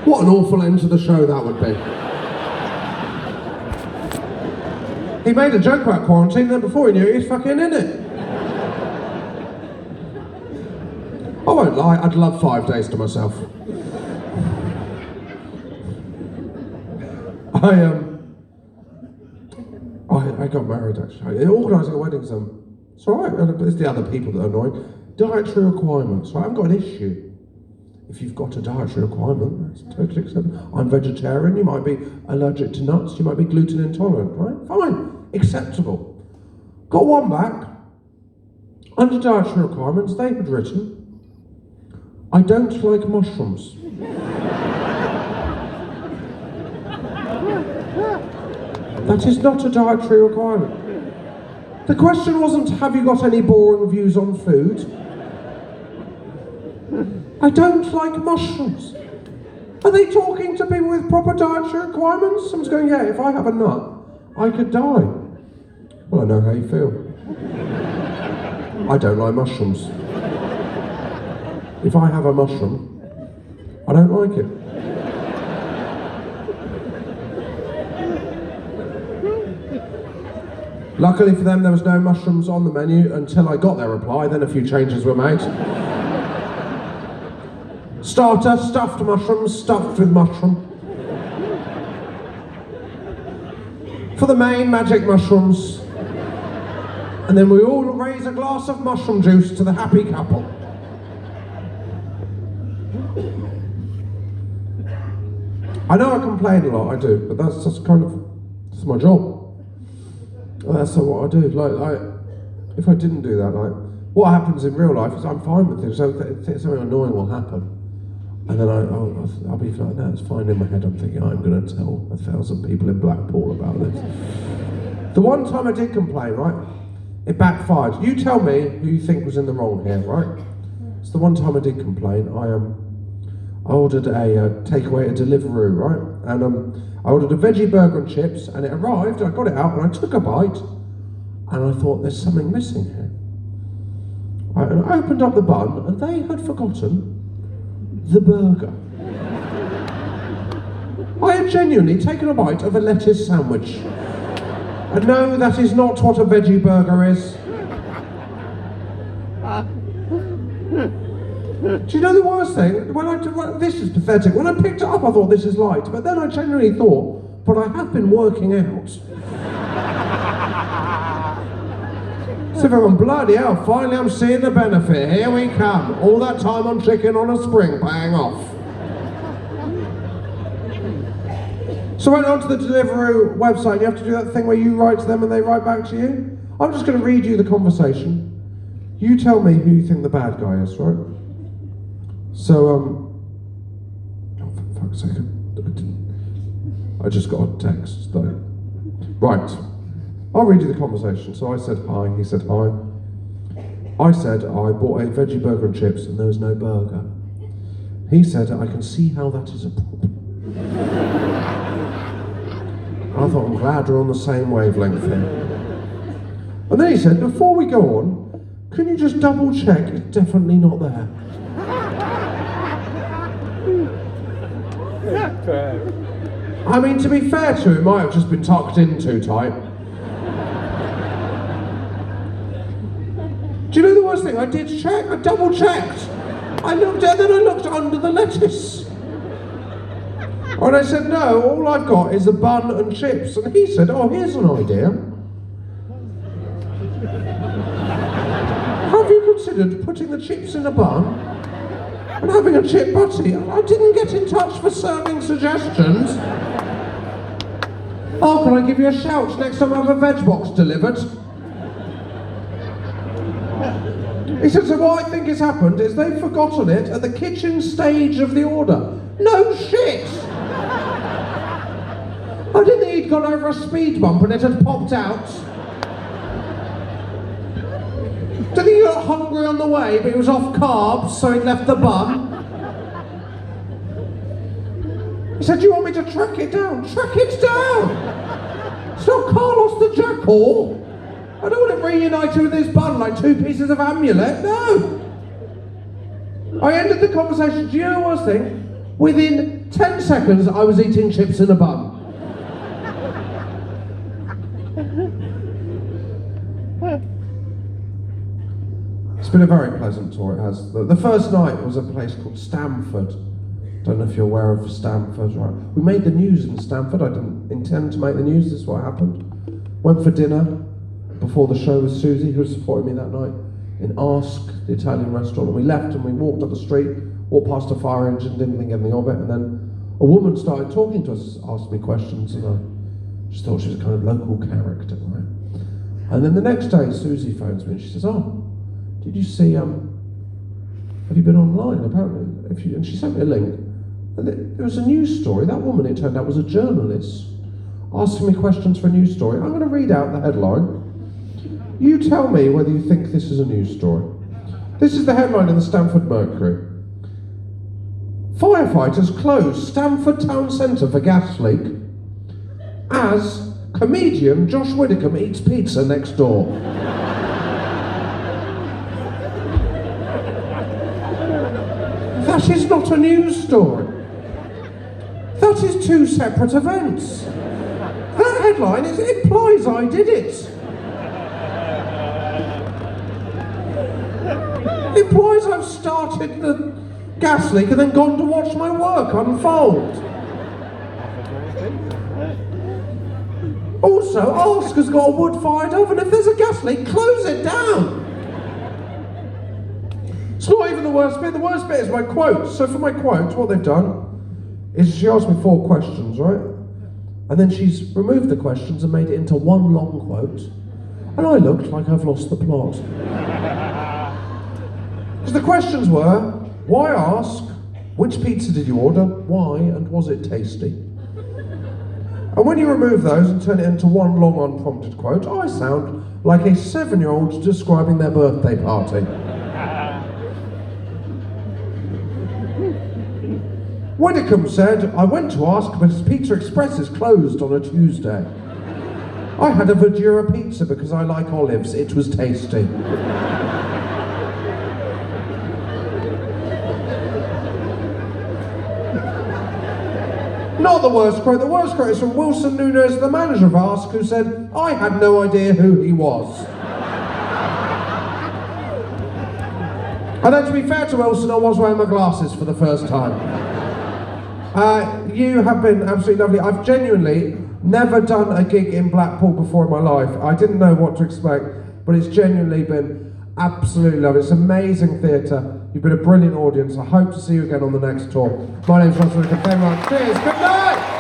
What an awful end to the show that would be. He made a joke about quarantine, then before he knew it, he was fucking in it. I won't lie, I'd love 5 days to myself. I got married actually. Organising a wedding's it's alright, but it's the other people that are annoying. Dietary requirements, right? I haven't got an issue. If you've got a dietary requirement, that's totally acceptable. I'm vegetarian, you might be allergic to nuts, you might be gluten intolerant, right? Fine, acceptable. Got one back. Under dietary requirements, they had written, I don't like mushrooms. That is not a dietary requirement. The question wasn't, have you got any boring views on food? I don't like mushrooms. Are they talking to people with proper dietary requirements? Someone's going, yeah, if I have a nut, I could die. Well, I know how you feel. I don't like mushrooms. If I have a mushroom, I don't like it. Luckily for them, there was no mushrooms on the menu until I got their reply, then a few changes were made. Starter, stuffed mushrooms, stuffed with mushroom. For the main, magic mushrooms. And then we all raise a glass of mushroom juice to the happy couple. I know I complain a lot, I do, but that's just that's my job. That's what I do. If I didn't do that, what happens in real life is I'm fine with things. So something annoying will happen, and then I'll be like, no, it's fine in my head. I'm thinking I'm going to tell 1,000 people in Blackpool about this. The one time I did complain, right, it backfired. You tell me who you think was in the wrong here, right? It's the one time I did complain. I ordered a takeaway at Deliveroo, right? And I ordered a veggie burger and chips, and it arrived, I got it out, and I took a bite, and I thought, there's something missing here. Right, and I opened up the bun, and they had forgotten the burger. I had genuinely taken a bite of a lettuce sandwich. And no, that is not what a veggie burger is. Do you know the worst thing? This is pathetic. When I picked it up, I thought this is light, but then I genuinely thought, but I have been working out. So everyone, bloody hell, finally I'm seeing the benefit. Here we come. All that time on chicken on a spring paying off. So I went onto the Deliveroo website. You have to do that thing where you write to them and they write back to you. I'm just going to read you the conversation. You tell me who you think the bad guy is, right? So, oh, for fuck's sake, I just got a text, though. Right, I'll read you the conversation. So I said hi, he said hi. I said I bought a veggie burger and chips and there was no burger. He said, I can see how that is a problem. I thought, I'm glad we're on the same wavelength here. And then he said, before we go on, can you just double check it's definitely not there? I mean, to be fair to him, I have just been tucked in too tight. Do you know the worst thing? I did check, I double checked. I looked and then I looked under the lettuce. And I said, no, all I've got is a bun and chips. And he said, oh, here's an idea. Have you considered putting the chips in a bun and having a chip butty? I didn't get in touch for serving suggestions. Oh, can I give you a shout next time I have a veg box delivered? He said, so what I think has happened is they've forgotten it at the kitchen stage of the order. No shit! I didn't think he'd gone over a speed bump and it had popped out. Didn't think he got hungry on the way, but he was off carbs, so he left the bun. He said, do you want me to track it down? Track it down! It's not Carlos the Jackal. I don't want it reunited with his bun like two pieces of amulet, no! I ended the conversation, do you know what I was thinking? Within 10 seconds, I was eating chips in a bun. It's been a very pleasant tour, it has. The first night was a place called Stamford. Don't know if you're aware of Stamford, right? We made the news in Stamford. I didn't intend to make the news, this is what happened. Went for dinner before the show with Susie, who was supporting me that night, in Ask, the Italian restaurant. And we left and we walked up the street, walked past a fire engine, didn't think anything of it, and then a woman started talking to us, asked me questions, and I just thought she was a kind of local character, right? And then the next day, Susie phones me and she says, "Oh, did you see, have you been online, apparently?" And she sent me a link. And there was a news story. That woman, it turned out, was a journalist asking me questions for a news story. I'm going to read out the headline. You tell me whether you think this is a news story. This is the headline in the Stamford Mercury. Firefighters close Stamford Town Centre for gas leak as comedian Josh Widdicombe eats pizza next door. That is not a news story. That is two separate events. That headline implies I did it. It implies I've started the gas leak and then gone to watch my work unfold. Also, Ask has got a wood-fired oven. If there's a gas leak, close it down. It's not even the worst bit. The worst bit is my quotes. So for my quotes, what they've done is she asked me 4 questions, right? And then she's removed the questions and made it into one long quote. And I looked like I've lost the plot. Because the questions were, why Ask? Which pizza did you order? Why? And was it tasty? And when you remove those and turn it into one long unprompted quote, I sound like a 7-year-old describing their birthday party. Widdicombe said, I went to Ask, but his Pizza Express is closed on a Tuesday. I had a Verdura pizza because I like olives. It was tasty. Not the worst quote. The worst quote is from Wilson Nunez, the manager of Ask, who said, I had no idea who he was. And then to be fair to Wilson, I was wearing my glasses for the first time. You have been absolutely lovely. I've genuinely never done a gig in Blackpool before in my life. I didn't know what to expect, but it's genuinely been absolutely lovely. It's amazing theatre. You've been a brilliant audience. I hope to see you again on the next tour. My name's Ross Widdicombe. Thank you very much. Cheers. Good night.